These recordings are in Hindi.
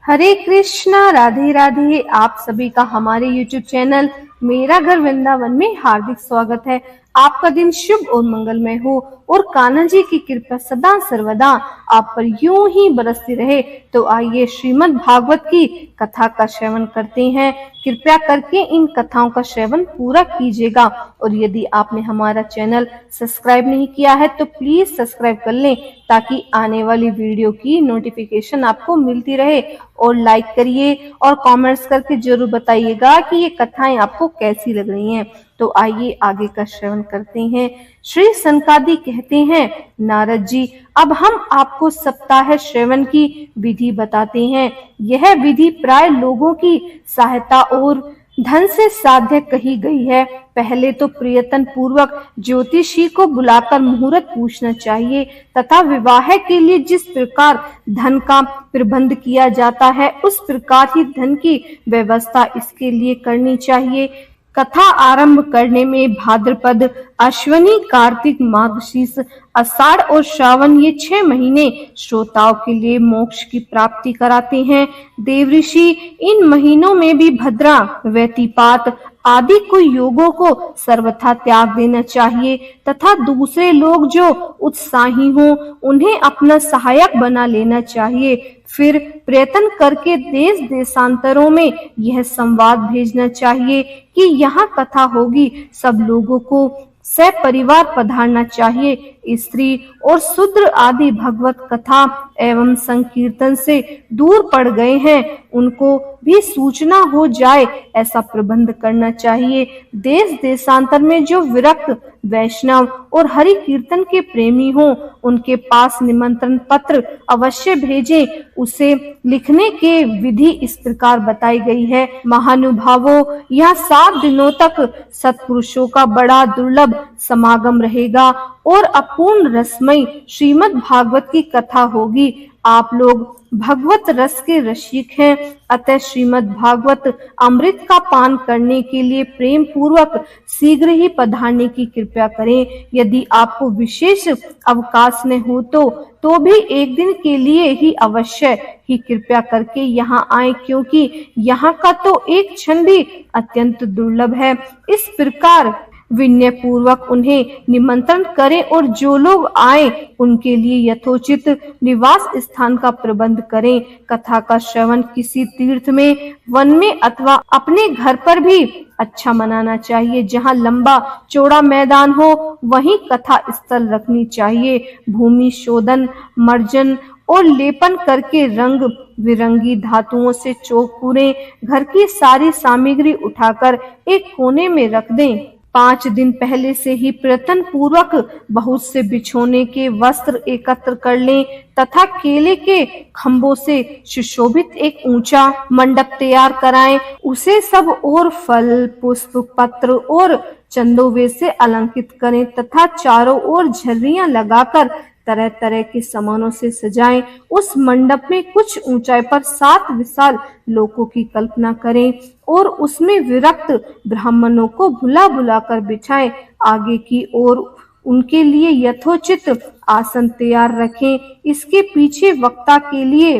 हरे कृष्णा, राधे राधे। आप सभी का हमारे YouTube चैनल मेरा घर वृंदावन में हार्दिक स्वागत है। आपका दिन शुभ और मंगलमय हो और कान्हा जी की कृपा सदा सर्वदा आप पर यूं ही बरसती रहे। तो आइए श्रीमद् भागवत की कथा का श्रवण करते हैं। कृपया करके इन कथाओं का श्रवण पूरा कीजिएगा और यदि आपने हमारा चैनल सब्सक्राइब नहीं किया है तो प्लीज सब्सक्राइब कर लें ताकि आने वाली वीडियो की नोटिफिकेशन आपको मिलती रहे। और लाइक करिए और कमेंट्स करके जरूर बताइएगा कि ये कथाएं आपको कैसी लग रही हैं। तो आइए आगे का श्रवण करते हैं। श्री सनकादि कहते हैं, नारद जी, अब हम आपको सप्ताह श्रवण की विधि बताते हैं। यह विधि प्राय लोगों की सहायता और धन से साध्य कही गई है। पहले तो प्रयत्न पूर्वक ज्योतिषी को बुलाकर मुहूर्त पूछना चाहिए तथा विवाह के लिए जिस प्रकार धन का प्रबंध किया जाता है उस प्रकार ही धन की व्यवस्था इसके लिए करनी चाहिए। कथा आरंभ करने में भाद्रपद, अश्विनी, कार्तिक, मार्गशीर्ष, आषाढ़ और श्रावण ये 6 महीने श्रोताओं के लिए मोक्ष की प्राप्ति कराते हैं। देवऋषि इन महीनों में भी भद्रा, व्यतिपात आदि को योगों को सर्वथा त्याग देना चाहिए तथा दूसरे लोग जो उत्साही हों उन्हें अपना सहायक बना लेना चाहिए। फिर प्रयत्न करके देश देशांतरों में यह संवाद भेजना चाहिए कि यहाँ कथा होगी, सब लोगों को सपरिवार पधारना चाहिए। स्त्री और शूद्र आदि भगवत कथा एवं संकीर्तन से दूर पड़ गए हैं, उनको भी सूचना हो जाए ऐसा प्रबंध करना चाहिए। देश देशांतर में जो विरक्त वैष्णव और हरि कीर्तन के प्रेमी हों उनके पास निमंत्रण पत्र अवश्य भेजें। उसे लिखने के विधि इस प्रकार बताई गई है। महानुभावों, यह 7 दिनों तक सत्पुरुषों का बड़ा दुर्लभ समागम रहेगा और अपूर्ण रसमय श्रीमद् भागवत की कथा होगी। आप लोग भगवत रस के रसिक हैं, अतः श्रीमद् भागवत अमृत का पान करने के लिए प्रेम पूर्वक शीघ्र ही पधारने की कृपा करें। यदि आपको विशेष अवकाश न हो तो भी एक दिन के लिए ही अवश्य ही कृपया करके यहाँ आए, क्योंकि यहाँ का तो एक क्षण भी अत्यंत दुर्लभ है। इस प्रकार विनय पूर्वक उन्हें निमंत्रण करें और जो लोग आए उनके लिए यथोचित निवास स्थान का प्रबंध करें। कथा का श्रवण किसी तीर्थ में, वन में अथवा अपने घर पर भी अच्छा मनाना चाहिए। जहाँ लंबा चौड़ा मैदान हो वहीं कथा स्थल रखनी चाहिए। भूमि शोधन, मर्जन और लेपन करके रंग बिरंगी धातुओं से चौक पूरे घर की सारी सामग्री उठाकर एक कोने में रख दें। 5 दिन पहले से ही प्रयत्न पूर्वक बहुत से बिछोने के वस्त्र एकत्र कर लें तथा केले के खंभों से सुशोभित एक ऊंचा मंडप तैयार कराएं। उसे सब और फल, पुष्प, पत्र और चंदोवे से अलंकृत करें तथा चारों ओर झर्रियां लगाकर तरह तरह के सामानों से सजाएं। उस मंडप में कुछ ऊंचाई पर 7 विशाल लोकों की कल्पना करें और उसमें विरक्त ब्राह्मणों को बुला बुलाकर बिठाएं। आगे की ओर उनके लिए यथोचित आसन तैयार रखें। इसके पीछे वक्ता के लिए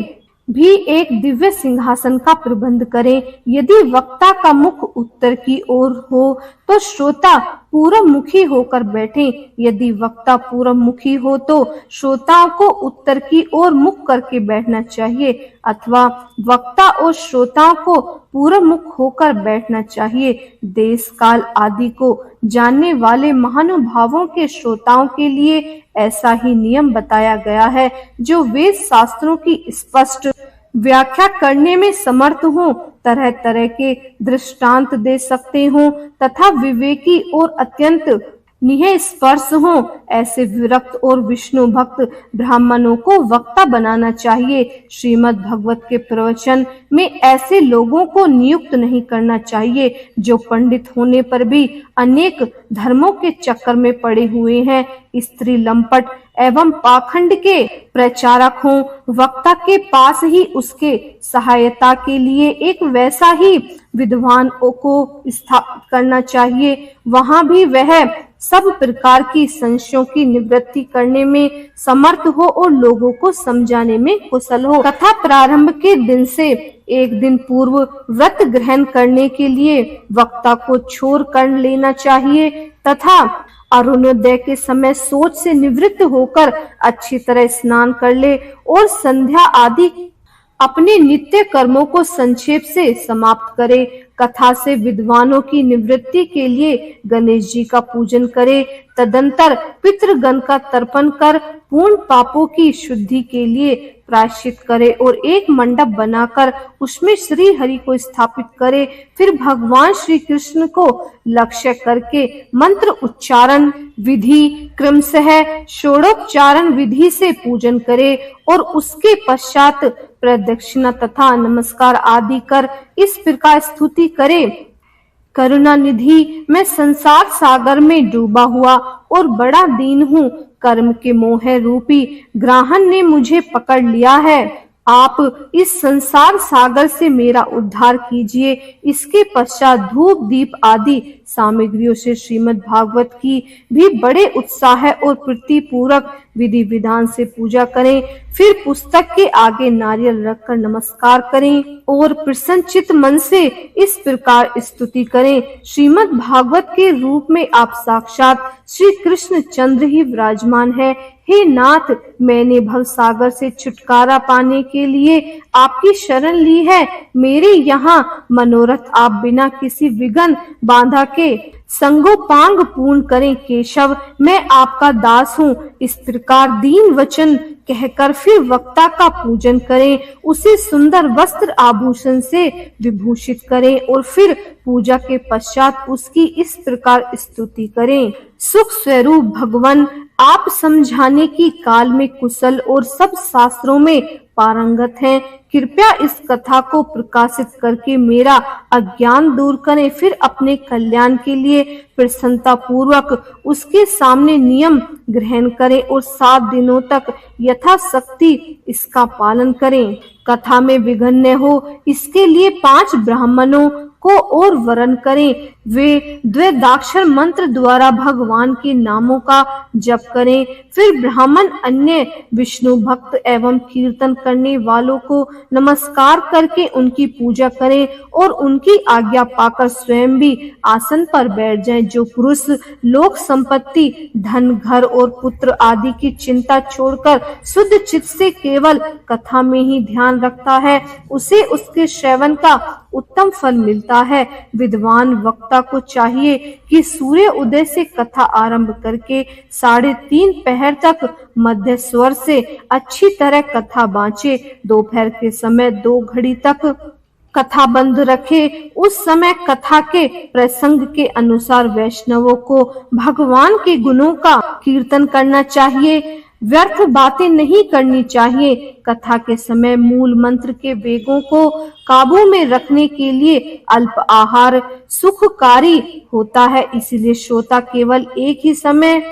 भी एक दिव्य सिंहासन का प्रबंध करें। यदि वक्ता का मुख उत्तर की ओर हो तो श्रोता पूर्व मुखी होकर बैठें। यदि वक्ता पूर्व मुखी हो तो श्रोताओं को उत्तर की ओर मुख करके बैठना चाहिए अथवा वक्ता और श्रोताओं को पूर्व मुख होकर बैठना चाहिए। देश काल आदि को जानने वाले महानुभावों के श्रोताओं के लिए ऐसा ही नियम बताया गया है। जो वेद शास्त्रों की स्पष्ट व्याख्या करने में समर्थ हों, तरह तरह के दृष्टांत दे सकते हों तथा विवेकी और अत्यंत निःस्पर्श हों, ऐसे विरक्त और विष्णु भक्त ब्राह्मणों को वक्ता बनाना चाहिए। श्रीमद् भागवत के प्रवचन में ऐसे लोगों को नियुक्त नहीं करना चाहिए जो पंडित होने पर भी अनेक धर्मों के चक्कर में पड़े हुए हैं। स्त्री लंपट एवं पाखंड के प्रचारक हों। वक्ता के पास ही उसके सहायता के लिए एक वैसा ही विद्वान को स्थापित करना चाहिए, वहां भी वह सब प्रकार की संशयों की निवृत्ति करने में समर्थ हो और लोगों को समझाने में कुशल हो। कथा प्रारंभ के दिन से एक दिन पूर्व व्रत ग्रहण करने के लिए वक्ता को छोड़ कर लेना चाहिए तथा अरुणोदय के समय सोच से निवृत्त होकर अच्छी तरह स्नान कर ले और संध्या आदि अपने नित्य कर्मों को संक्षेप से समाप्त करे। कथा से विद्वानों की निवृत्ति के लिए गणेश जी का पूजन करे। तदंतर पितृगण का तर्पण कर पूर्ण पापों की शुद्धि के लिए प्रायश्चित करे और एक मंडप बनाकर उसमें श्री हरि को स्थापित करे। फिर भगवान श्री कृष्ण को लक्ष्य करके मंत्र उच्चारण विधि क्रमशः षोडोपचारण विधि से पूजन करे और उसके पश्चात प्रदक्षिणा तथा नमस्कार आदि कर इस प्रकार स्तुति करे। करुणा निधि, मैं संसार सागर में डूबा हुआ और बड़ा दीन हूँ। कर्म के मोह रूपी ग्रहण ने मुझे पकड़ लिया है। आप इस संसार सागर से मेरा उद्धार कीजिए। इसके पश्चात धूप दीप आदि सामग्रियों से श्रीमद् भागवत की भी बड़े उत्साह और प्रीति पूर्वक विधि विधान से पूजा करें। फिर पुस्तक के आगे नारियल रखकर नमस्कार करें और प्रसन्नचित्त मन से इस प्रकार स्तुति करें। श्रीमद् भागवत के रूप में आप साक्षात श्री कृष्ण चंद्र ही विराजमान है। हे नाथ, मैंने भव सागर से छुटकारा पाने के लिए आपकी शरण ली है। मेरे यहाँ मनोरथ आप बिना किसी विघ्न बाधा के संगोपांग पूर्ण करें। केशव, मैं आपका दास हूँ। इस प्रकार दीन वचन कहकर फिर वक्ता का पूजन करें, उसे सुंदर वस्त्र आभूषण से विभूषित करें और फिर पूजा के पश्चात उसकी इस प्रकार स्तुति करें। सुख स्वरूप भगवान, आप समझाने की काल में कुशल और सब शास्त्रों में पारंगत हैं। कृपया इस कथा को प्रकाशित करके मेरा अज्ञान दूर करें। फिर अपने कल्याण के लिए प्रसन्नता पूर्वक उसके सामने नियम ग्रहण करें और 7 दिनों तक यथाशक्ति इसका पालन करें। कथा में विघ्न न हो, इसके लिए 5 ब्राह्मणों को और वरण करें। वे द्वैताक्षर मंत्र द्वारा भगवान के नामों का जप करें। फिर ब्राह्मण अन्य विष्णु भक्त एवं कीर्तन करने वालों को नमस्कार करके उनकी पूजा करें और उनकी आज्ञा पाकर स्वयं भी आसन पर बैठ जाएं। जो पुरुष लोक संपत्ति, धन, घर और पुत्र आदि की चिंता छोड़कर शुद्ध चित्त से केवल कथा में ही ध्यान रखता है, उसे उसके श्रवण का उत्तम फल मिलता है। विद्वान वक्ता को चाहिए कि सूर्य उदय से कथा आरंभ करके 3:30 पहर तक मध्य स्वर से अच्छी तरह कथा बांचे। दोपहर के समय 2 घड़ी तक कथा बंद रखे। उस समय कथा के प्रसंग के अनुसार वैष्णवों को भगवान के गुणों का कीर्तन करना चाहिए। व्यर्थ बातें नहीं करनी चाहिए। कथा के समय मूल मंत्र के वेगों को काबू में रखने के लिए अल्प आहार सुखकारी होता है, इसलिए श्रोता केवल एक ही समय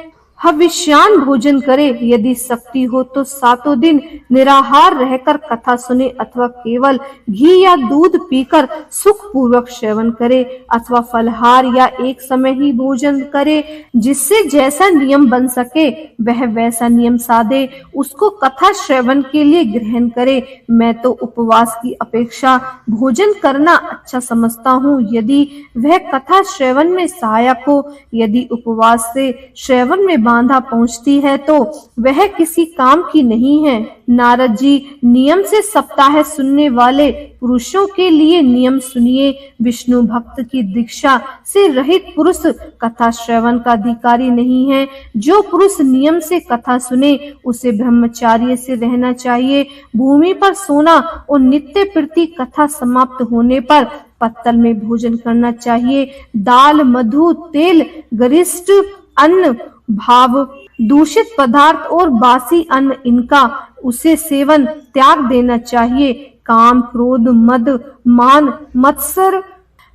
हविष्यान भोजन करे। यदि शक्ति हो तो 7 दिन निराहार रहकर कथा सुने अथवा केवल घी या दूध पीकर सुख पूर्वक सेवन करे अथवा फलहार या एक समय ही भोजन करे। जिससे जैसा नियम बन सके वह वैसा नियम साधे, उसको कथा श्रवण के लिए ग्रहण करे। मैं तो उपवास की अपेक्षा भोजन करना अच्छा समझता हूँ, यदि वह कथा श्रवण में सहायक हो। यदि उपवास से श्रवण में बाधा पहुंचती है तो वह किसी काम की नहीं है। नारद जी नियम से सप्ताह सुनने वाले पुरुषों के लिए नियम सुनिए। विष्णु भक्त की दीक्षा से रहित पुरुष कथा श्रवण का अधिकारी नहीं है। जो पुरुष नियम से कथा सुने उसे ब्रह्मचार्य से रहना चाहिए। भूमि पर सोना और नित्य प्रति कथा समाप्त होने पर पत्तल में भोजन करना चाहिए। दाल, मधु, तेल, गरिष्ठ अन्न, भाव दूषित पदार्थ और बासी अन्न, इनका उसे सेवन त्याग देना चाहिए। काम, क्रोध, मद, मान, मत्सर,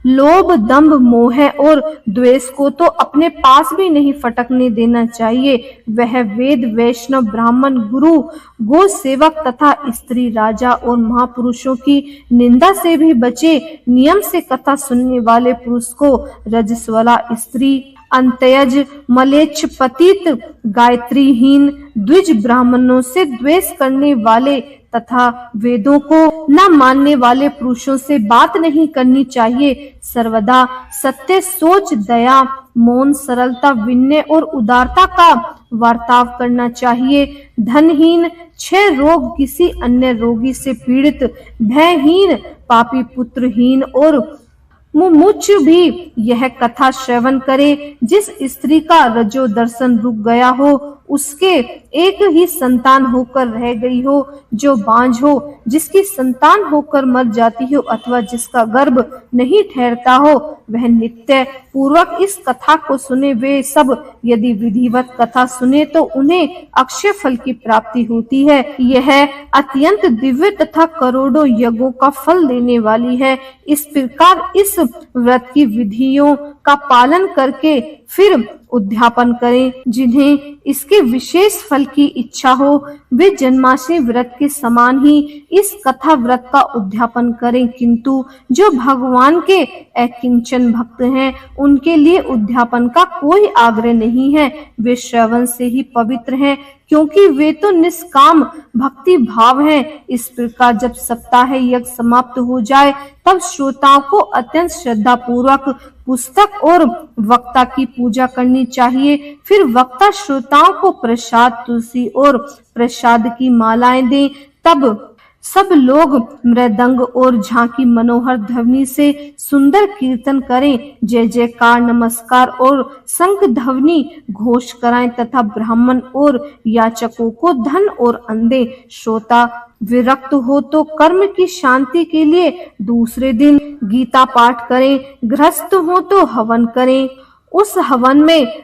लोभ, दंभ, मोह और द्वेष को तो अपने पास भी नहीं फटकने देना चाहिए। वह वेद, वैष्णव, ब्राह्मण, गुरु, गो सेवक तथा स्त्री, राजा और महापुरुषों की निंदा से भी बचे। नियम से कथा सुनने वाले पुरुष को रजस्वला स्त्री, अंत्यज, मलेच्छ, पतित, गायत्रीहीन, द्विज, ब्राह्मणों से द्वेष करने वाले तथा वेदों को न मानने वाले पुरुषों से बात नहीं करनी चाहिए। सर्वदा सत्य, सोच, दया, मौन, सरलता, विनय और उदारता का बर्ताव करना चाहिए। धनहीन, क्षय रोग, किसी अन्य रोगी से पीड़ित, भयहीन, पापी, पुत्रहीन और मुमुक्षु भी यह कथा श्रवण करे। जिस स्त्री का रजो दर्शन रुक गया हो, उसके एक ही संतान होकर रह गई हो, जो बांझ हो, जिसकी संतान होकर मर जाती हो अथवा जिसका गर्भ नहीं ठहरता हो, वह नित्य पूर्वक इस कथा को सुने। वे सब यदि विधिवत कथा सुने तो उन्हें अक्षय फल की प्राप्ति होती है। यह अत्यंत दिव्य तथा करोड़ों यज्ञों का फल देने वाली है। इस प्रकार इस व्रत की विधियों का पालन करके फिर उद्यापन करें। जिन्हें इसके विशेष फल की इच्छा हो, वे जन्माष्टमी व्रत के समान ही इस कथा व्रत का उद्यापन करें, किंतु जो भगवान के अकिंचन भक्त हैं, उनके लिए उद्यापन का कोई आग्रह नहीं है। वे श्रवण से ही पवित्र हैं, क्योंकि वे तो निष्काम भक्ति भाव हैं। इस प्रकार जब सप्ताह यज्ञ समाप्त हो जाए, तब श्रोताओं को अत्यंत श्रद्धा पूर्वक पुस्तक और वक्ता की पूजा करनी चाहिए। फिर वक्ता श्रोताओं को प्रसाद, तुलसी और प्रसाद की मालाएं दे। तब सब लोग मृदंग और झांकी मनोहर ध्वनि से सुंदर कीर्तन करें, जय जयकार, नमस्कार और शंख ध्वनि घोष कराएं तथा ब्राह्मण और याचकों को धन और अंधे। श्रोता विरक्त हो तो कर्म की शांति के लिए दूसरे दिन गीता पाठ करें। गृहस्थ हो तो हवन करें। उस हवन में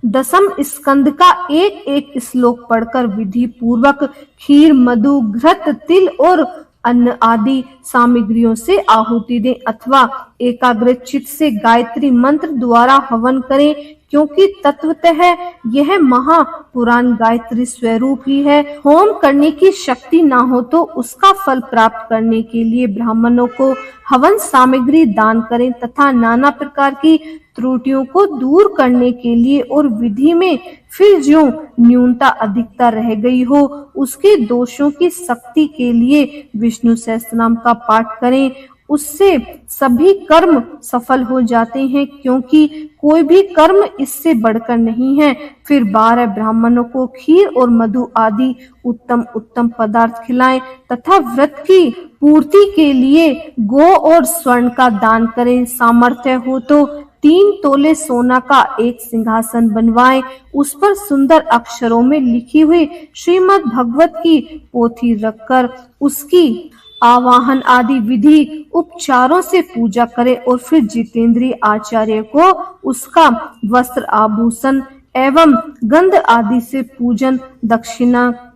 दसम स्कंद का एक एक श्लोक पढ़कर विधि पूर्वक खीर, मधु, घृत, तिल और अन्न आदि सामग्रियों से आहुति दें अथवा एकाग्रचित्त से गायत्री मंत्र द्वारा हवन करें, क्योंकि तत्वतः यह महापुराण गायत्री स्वरूप ही है। होम करने की शक्ति ना हो तो उसका फल प्राप्त करने के लिए ब्राह्मणों को हवन सामग्री दान करें तथा नाना प्रकार की त्रुटियों को दूर करने के लिए और विधि में फिर जो न्यूनता अधिकता रह गई हो, उसके दोषों की शक्ति के लिए विष्णु सहस्त्रनाम का पाठ करें। उससे सभी कर्म सफल हो जाते हैं, क्योंकि कोई भी कर्म इससे बढ़कर नहीं है। फिर 12 ब्राह्मणों को खीर और मधु आदि उत्तम उत्तम पदार्थ खिलाएं तथा व्रत की पूर्ति के लिए गो और स्वर्ण का दान करें। सामर्थ्य हो तो 3 तोले सोना का एक सिंहासन बनवाएं, उस पर सुंदर अक्षरों में लिखी हुई श्रीमद् भगवत की पोथी रखकर उसकी आवाहन आदि विधि उपचारों से पूजा करें और फिर जितेंद्रीय आचार्य को उसका वस्त्र, आभूषण एवं गंध आदि से पूजन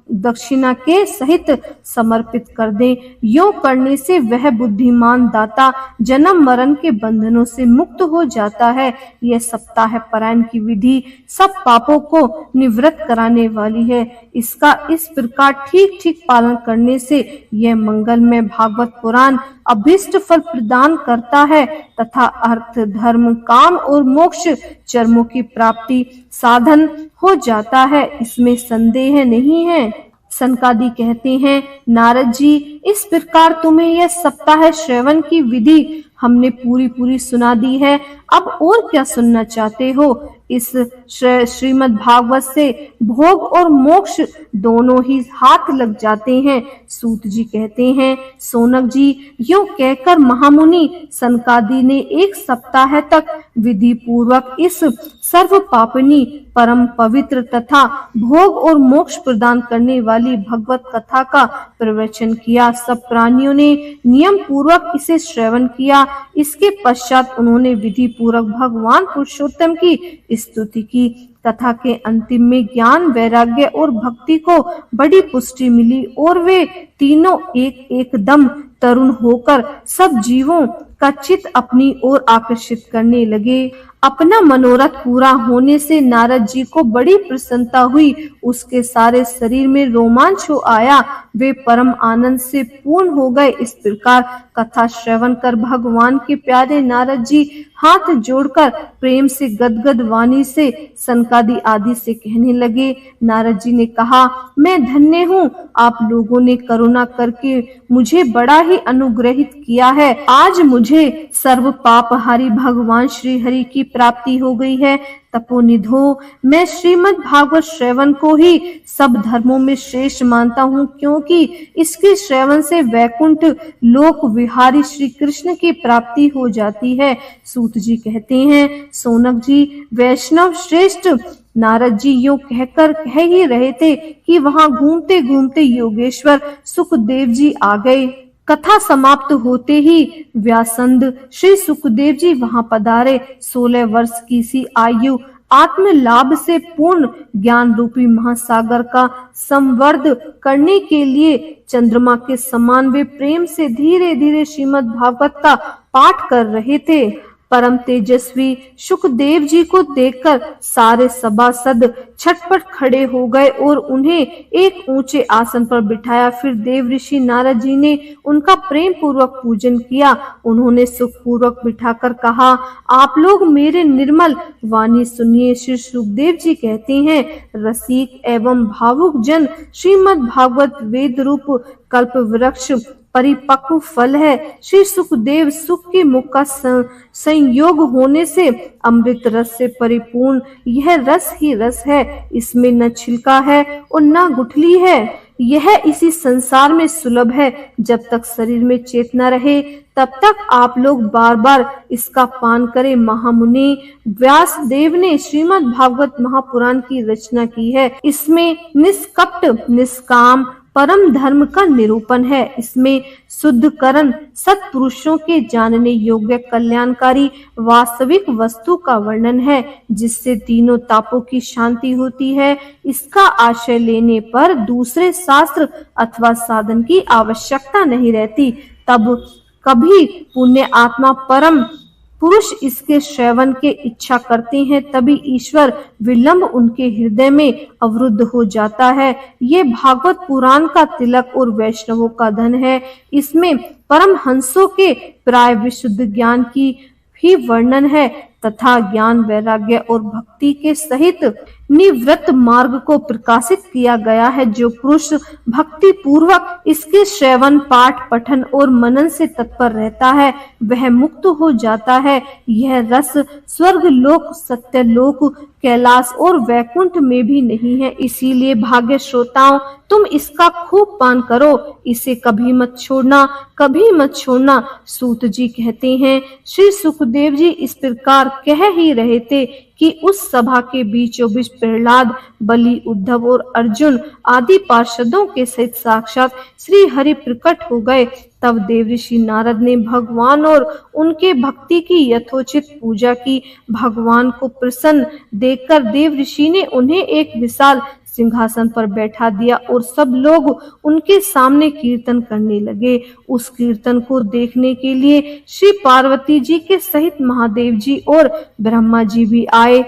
दक्षिणा के सहित समर्पित कर दें। यूं करने से वह बुद्धिमान दाता जन्म मरण के बंधनों से मुक्त हो जाता है। यह सप्ताह पारायण की विधि सब पापों को निवृत्त कराने वाली है। इसका इस प्रकार ठीक ठीक पालन करने से यह मंगलमय भागवत पुराण अभीष्ट फल प्रदान करता है तथा अर्थ, धर्म, काम और मोक्ष चरमों की प्राप्ति साधन हो जाता है। इसमें संदेह नहीं है। सनकादि कहते हैं, नारद जी, इस प्रकार तुम्हें यह सप्ताह श्रवण की विधि हमने पूरी सुना दी है। अब और क्या सुनना चाहते हो? इस श्रीमद् भागवत से भोग और मोक्ष दोनों ही हाथ लग जाते हैं। सूत जी कहते हैं, सोनक जी, यूं कहकर महामुनि सनकादि ने 1 सप्ताह तक विधि पूर्वक इस सर्व पापनी, परम पवित्र तथा भोग और मोक्ष प्रदान करने वाली भगवत कथा का प्रवचन किया। सब प्राणियों ने नियम पूर्वक इसे श्रवण किया। इसके पश्चात उन्होंने विधि पूर्वक भगवान पुरुषोत्तम की स्तुति की। कथा के अंतिम में ज्ञान, वैराग्य और भक्ति को बड़ी पुष्टि मिली और वे तीनों एक एकदम तरुण होकर सब जीवों का चित्त अपनी ओर आकर्षित करने लगे। अपना मनोरथ पूरा होने से नारद जी को बड़ी प्रसन्नता हुई। उसके सारे शरीर में रोमांच हो आया। वे परम आनंद से पूर्ण हो गए। इस प्रकार कथा श्रवण कर भगवान के प्यारे नारद जी हाथ जोड़कर प्रेम से गदगद वाणी से सनकादि आदि से कहने लगे। नारद जी ने कहा, मैं धन्य हूँ, आप लोगों ने करुणा करके मुझे बड़ा ही अनुग्रहित किया है। आज मुझे सर्व पापहारी भगवान श्री हरि की प्राप्ति हो गई है। तपोनिधो, मैं श्रीमद् भागवत श्रवण को ही सब धर्मों में श्रेष्ठ मानता हूँ, क्योंकि इसके श्रवण से वैकुंठ लोक विहारी श्री कृष्ण की प्राप्ति हो जाती है। सूत जी कहते हैं, सोनक जी, वैष्णव श्रेष्ठ नारद जी यूं कहकर कह ही रहे थे कि वहां घूमते घूमते योगेश्वर सुखदेव जी आ गए। कथा समाप्त होते ही व्यासंद श्री सुखदेव जी वहां पधारे। 16 वर्ष की सी आयु आत्म लाभ से पूर्ण ज्ञान रूपी महासागर का संवर्ध करने के लिए चंद्रमा के समान वे प्रेम से धीरे धीरे श्रीमद् भागवत का पाठ कर रहे थे। परम तेजस्वी सुखदेव जी को देखकर सारे सभासद छटपट खड़े हो गए और उन्हें एक ऊंचे आसन पर बिठाया। फिर देव ऋषि नारद जी ने उनका प्रेम पूर्वक पूजन किया। उन्होंने सुख पूर्वक बिठाकर कहा, आप लोग मेरे निर्मल वाणी सुनिए। श्री सुखदेव जी कहते हैं, रसिक एवं भावुक जन श्रीमद् भागवत वेद रूप कल्प वृक्ष परिपक्व फल है। श्री सुखदेव सुख के मुख का संयोग होने से अमृत रस से परिपूर्ण यह रस ही रस है। इसमें न छिलका है और न गुठली है। यह इसी संसार में सुलभ है। जब तक शरीर में चेतना रहे तब तक आप लोग बार बार इसका पान करें। महामुनि व्यास देव ने श्रीमद् भागवत महापुराण की रचना की है। इसमें निष्कपट निष्काम परम धर्म का निरूपण है। इसमें शुद्धकरण सत्पुरुषों के जानने योग्य कल्याणकारी वास्तविक वस्तु का वर्णन है, जिससे तीनों तापों की शांति होती है। इसका आश्रय लेने पर दूसरे शास्त्र अथवा साधन की आवश्यकता नहीं रहती। तब कभी पुण्य आत्मा परम पुरुष इसके श्रवण के इच्छा करते हैं, तभी ईश्वर विलंब उनके हृदय में अवरुद्ध हो जाता है। ये भागवत पुराण का तिलक और वैष्णवों का धन है। इसमें परमहंसों के प्राय विशुद्ध ज्ञान की भी वर्णन है तथा ज्ञान वैराग्य और भक्ति के सहित निवृत्त मार्ग को प्रकाशित किया गया है। जो पुरुष भक्ति पूर्वक इसके श्रवण पाठ पठन और मनन से तत्पर रहता है वह मुक्त हो जाता है। यह रस स्वर्ग लोक सत्यलोक कैलाश और वैकुंठ में भी नहीं है। इसीलिए भाग्य श्रोताओं, तुम इसका खूब पान करो। इसे कभी मत छोड़ना, कभी मत छोड़ना। सूत जी कहते हैं, श्री सुखदेव जी इस प्रकार कह ही रहे थे कि उस सभा के बीचों बीच प्रहलाद, बलि, उद्धव और अर्जुन आदि पार्षदों के सहित साक्षात श्री हरि प्रकट हो गए। तब देवऋषि नारद ने भगवान और उनके भक्ति की यथोचित पूजा की। भगवान को प्रसन्न देखकर देवऋषि ने उन्हें एक विशाल सिंहासन पर बैठा दिया और सब लोग उनके सामने कीर्तन करने लगे। उस कीर्तन को देखने के लिए श्री पार्वती जी के सहित महादेव जी और ब्रह्मा जी भी आए।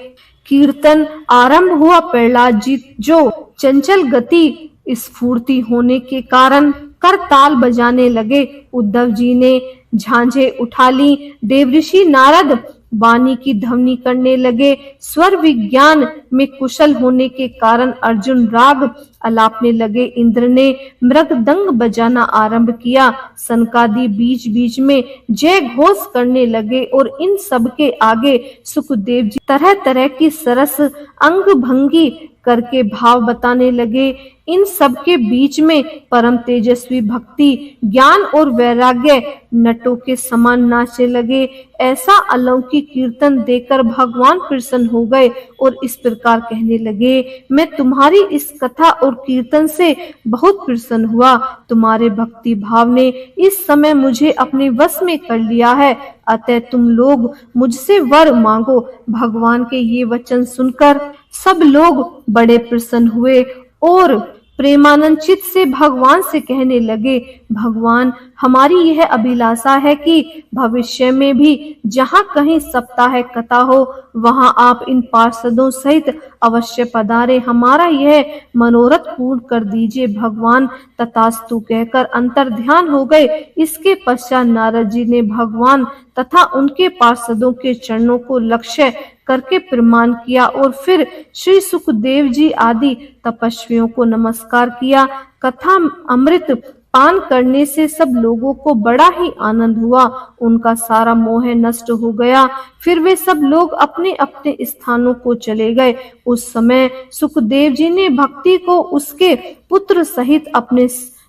कीर्तन आरंभ हुआ। प्रहलाद जी जो चंचल गति स्फूर्ति होने के कारण करताल बजाने लगे। उद्धव जी ने झांझे उठा ली। देवऋषि नारद वाणी की ध्वनि करने लगे। स्वर विज्ञान में कुशल होने के कारण अर्जुन राग अलापने लगे। इंद्र ने मृदंग बजाना आरंभ किया। सनकादि बीच बीच में जय घोष करने लगे और इन सब के आगे सुखदेव जी तरह तरह की सरस अंग भंगी करके भाव बताने लगे। इन सब के बीच में परम तेजस्वी भक्ति ज्ञान और वैराग्य नटों के समान नाचने लगे। ऐसा अलौकिक कीर्तन देखकर भगवान प्रसन्न हो गए और इस प्रकार कहने लगे, मैं तुम्हारी इस कथा और कीर्तन से बहुत प्रसन्न हुआ। तुम्हारे भक्ति भाव ने इस समय मुझे अपने वश में कर लिया है। अतः तुम लोग मुझसे वर मांगो। भगवान के ये वचन सुनकर सब लोग बड़े प्रसन्न हुए और प्रेमानंद चित्त से भगवान से कहने लगे, भगवान, हमारी यह अभिलाषा है कि भविष्य में भी जहाँ कहीं सप्ताह कथा हो वहाँ आप इन पार्षदों सहित अवश्य पधारे, हमारा यह मनोरथ पूर्ण कर दीजिए। भगवान तथास्तु कहकर अंतर्ध्यान हो गए। इसके पश्चात नारद जी ने भगवान तथा उनके पार्षदों के चरणों को लक्ष्य करके प्रणाम किया और फिर श्री सुखदेव जी आदि तपस्वियों को नमस्कार किया। कथा अमृत पान करने से सब लोगों को बड़ा ही आनंद हुआ, उनका सारा मोह नष्ट हो गया। फिर वे सब लोग अपने अपने स्थानों को चले गए। उस समय सुखदेव जी ने भक्ति को उसके पुत्र सहित अपने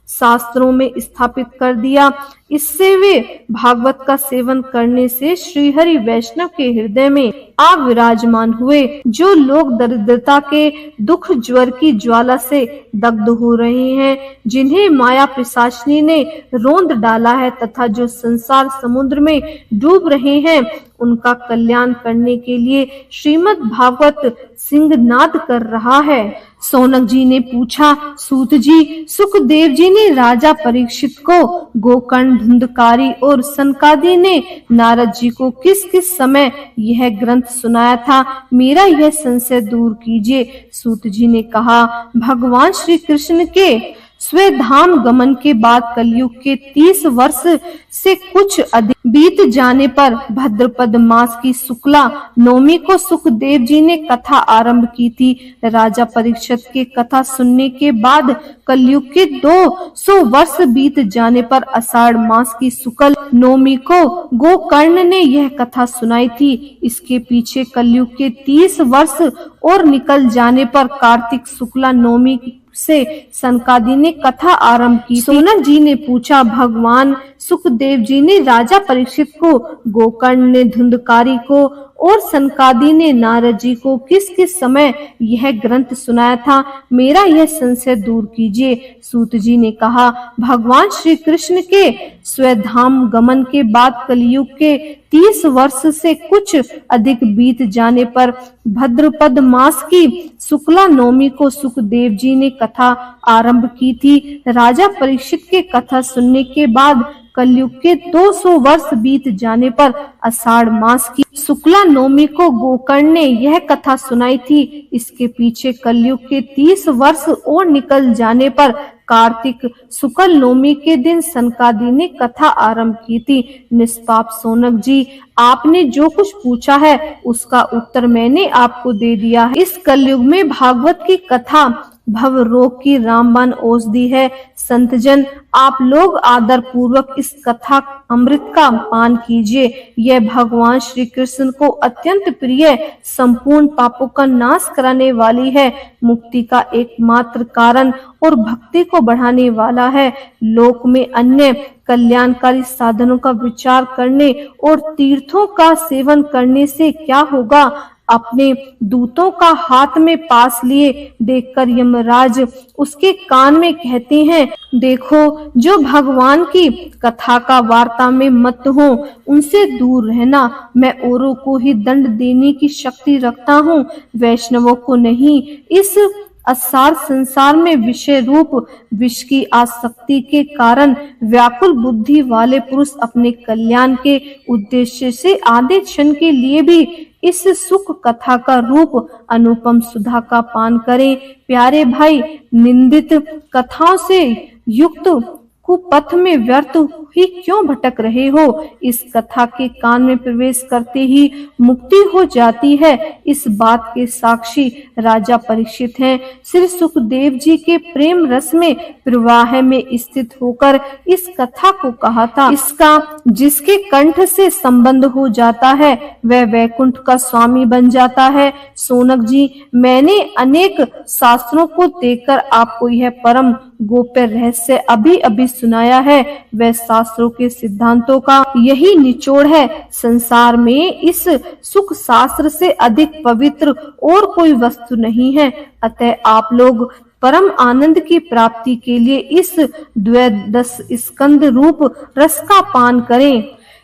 शास्त्रों में स्थापित कर दिया। इससे वे भागवत का सेवन करने से श्रीहरि वैष्णव के हृदय में आ विराजमान हुए। जो लोग दरिद्रता के दुख ज्वर की ज्वाला से दग्ध हो रहे हैं, जिन्हें माया पिशाचिनी ने रोंद डाला है तथा जो संसार समुद्र में डूब रहे हैं, उनका कल्याण करने के लिए श्रीमद् भागवत सिंहनाद कर रहा है। सौनक जी ने पूछा, सूत जी, सुखदेव जी ने राजा परीक्षित को, गोकर्ण, धुंधकारी और सनकादि ने नारद जी को किस किस समय यह ग्रंथ सुनाया था, मेरा यह संशय दूर कीजिए। सूत जी ने कहा, भगवान श्री कृष्ण के स्वधाम गमन के बाद कलयुग के 30 वर्ष से कुछ अधिक बीत जाने पर भाद्रपद मास की शुक्ला नवमी को सुखदेव जी ने कथा आरंभ की थी। राजा परीक्षित के कथा सुनने के बाद कलयुग के 200 वर्ष बीत जाने पर आषाढ़ मास की शुक्ल नवमी को गोकर्ण ने यह कथा सुनाई थी। इसके पीछे कलयुग के 30 वर्ष और निकल जाने पर कार्तिक शुक्ला नवमी से सनकादि ने कथा आरंभ की। सौनक जी ने पूछा, भगवान सुखदेव जी ने राजा परीक्षित को, गोकर्ण ने धुंधकारी को और सनकादि ने नारद जी को किस किस समय यह ग्रंथ सुनाया था, मेरा यह संशय दूर कीजिए। सूत जी ने कहा, भगवान श्री कृष्ण के स्वधाम गमन के बाद कलयुग के 30 वर्ष से कुछ अधिक बीत जाने पर भाद्रपद मास की शुक्ला नवमी को सुखदेव जी ने कथा आरंभ की थी। राजा परीक्षित के कथा सुनने के बाद कलयुग के 200 वर्ष बीत जाने पर आषाढ़ मास की शुक्ला नवमी को गोकर्ण ने यह कथा सुनाई थी। इसके पीछे कलयुग के 30 वर्ष और निकल जाने पर कार्तिक शुक्ल नवमी के दिन सनकादि ने कथा आरंभ की थी। निष्पाप सौनक जी, आपने जो कुछ पूछा है उसका उत्तर मैंने आपको दे दिया है। इस कलयुग में भागवत की कथा भव रोग की रामबाण औषधि है। संतजन, आप लोग आदर पूर्वक इस कथा अमृत का पान कीजिए। यह भगवान श्री कृष्ण को अत्यंत प्रिय, संपूर्ण पापों का नाश कराने वाली है, मुक्ति का एकमात्र कारण और भक्ति को बढ़ाने वाला है। लोक में अन्य कल्याणकारी साधनों का विचार करने और तीर्थों का सेवन करने से क्या होगा? अपने दूतों का हाथ में पास लिए देखकर यमराज उसके कान में कहते हैं, देखो, जो भगवान की कथा का वार्ता में मत हो उनसे दूर रहना। मैं औरों को ही दंड देने की शक्ति रखता हूँ, वैष्णवों को नहीं। इस असार संसार में विषय रूप विष की आसक्ति के कारण व्याकुल बुद्धि वाले पुरुष अपने कल्याण के उद्देश्य से आधे क्षण के लिए भी इस सुख कथा का रूप अनुपम सुधा का पान करें। प्यारे भाई, निंदित कथाओं से युक्त कुपथ में व्यर्थ ही क्यों भटक रहे हो? इस कथा के कान में प्रवेश करते ही मुक्ति हो जाती है। इस बात के साक्षी राजा परीक्षित हैं। श्री सुखदेव जी के प्रेम रस में प्रवाह में स्थित होकर इस कथा को कहा था। इसका जिसके कंठ से संबंध हो जाता है वह वैकुंठ का स्वामी बन जाता है। सौनक जी, मैंने अनेक शास्त्रों को देखकर आपको यह परम गोप्य रहस्य अभी अभी सुनाया है। वह शास्त्रों के सिद्धांतों का यही निचोड़ है। संसार में इस सुख शास्त्र से अधिक पवित्र और कोई वस्तु नहीं है। अतः आप लोग परम आनंद की प्राप्ति के लिए इस द्वादश स्कंद रूप रस का पान करें।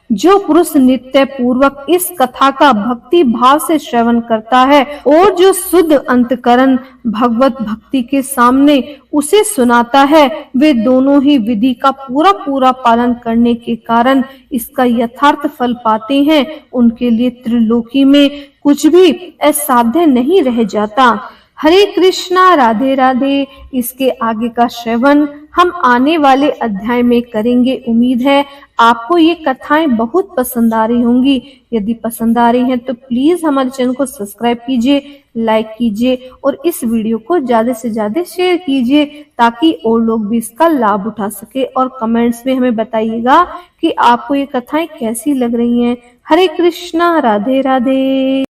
जो पुरुष नित्य पूर्वक इस कथा का भक्ति भाव से श्रवण करता है और जो शुद्ध अंतकरण भगवत भक्ति के सामने उसे सुनाता है, वे दोनों ही विधि का पूरा पूरा पालन करने के कारण इसका यथार्थ फल पाते हैं। उनके लिए त्रिलोकी में कुछ भी असाध्य नहीं रह जाता। हरे कृष्णा, राधे राधे। इसके आगे का श्रवण हम आने वाले अध्याय में करेंगे। उम्मीद है आपको ये कथाएं बहुत पसंद आ रही होंगी। यदि पसंद आ रही हैं तो प्लीज हमारे चैनल को सब्सक्राइब कीजिए, लाइक कीजिए और इस वीडियो को ज्यादा से ज्यादा शेयर कीजिए ताकि और लोग भी इसका लाभ उठा सके। और कमेंट्स में हमें बताइएगा कि आपको ये कथाएं कैसी लग रही हैं। हरे कृष्णा, राधे राधे।